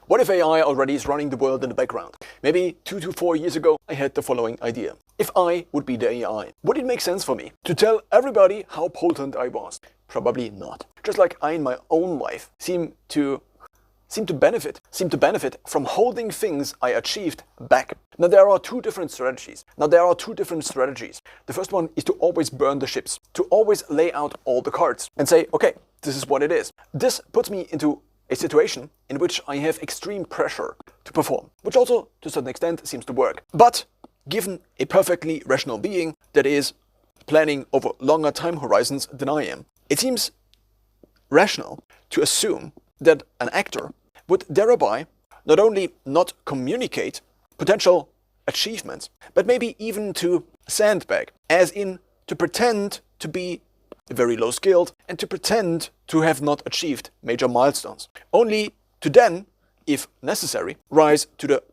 What if AI already is running the world in the background? Maybe 2 to 4 years ago, I had the following idea. If I would be the AI, would it make sense for me to tell everybody how potent I was? Probably not. Just like I in my own life seem to benefit from holding things I achieved back. Now there are two different strategies. The first one is to always burn the ships, to always lay out all the cards and say, okay, this is what it is. This puts me into a situation in which I have extreme pressure to perform, which also to a certain extent seems to work. But given a perfectly rational being that is planning over longer time horizons than I am, it seems rational to assume that an actor would thereby not only not communicate potential achievements, but maybe even to sandbag, as in to pretend to be very low skilled and to pretend to have not achieved major milestones, only to then, if necessary, rise to the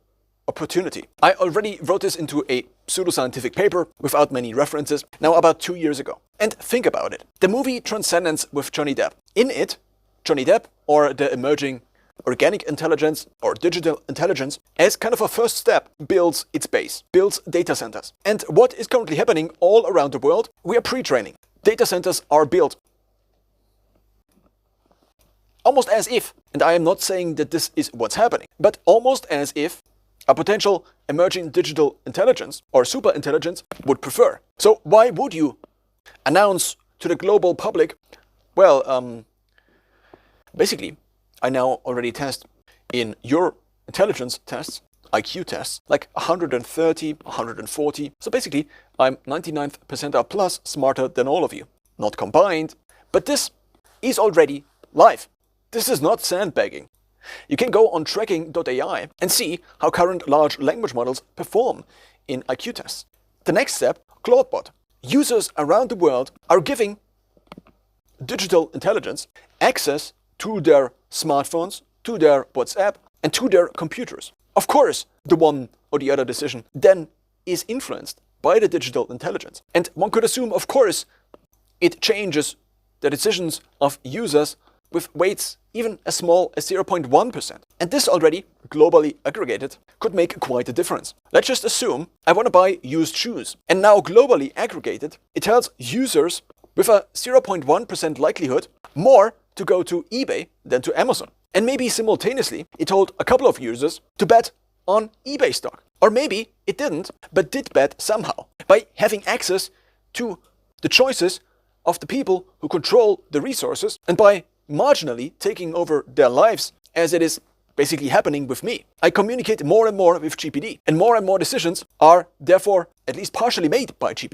opportunity. I already wrote this into a pseudoscientific paper without many references, now about 2 years ago. And think about it. The movie Transcendence with Johnny Depp. In it, Johnny Depp, or the emerging organic intelligence or digital intelligence, as kind of a first step, builds its base, builds data centers. And what is currently happening all around the world? We are pre-training. Data centers are built. Almost as if, and I am not saying that this is what's happening, but almost as if a potential emerging digital intelligence or super intelligence would prefer. So why would you announce to the global public, well, basically, I now already test in your intelligence tests, IQ tests, like 130, 140. So basically, I'm 99th percentile plus smarter than all of you. Not combined, but this is already live. This is not sandbagging. You can go on tracking.ai and see how current large language models perform in IQ tests. The next step, Claudebot. Users around the world are giving digital intelligence access to their smartphones, to their WhatsApp, and to their computers. Of course, the one or the other decision then is influenced by the digital intelligence. And one could assume, of course, it changes the decisions of users with weights even as small as 0.1%. And this already, globally aggregated, could make quite a difference. Let's just assume I want to buy used shoes. And now globally aggregated, it tells users with a 0.1% likelihood more to go to eBay than to Amazon. And maybe simultaneously, it told a couple of users to bet on eBay stock. Or maybe it didn't, but did bet somehow, by having access to the choices of the people who control the resources and by marginally taking over their lives, as it is basically happening with me. I communicate more and more with GPD, and more decisions are therefore at least partially made by GPD.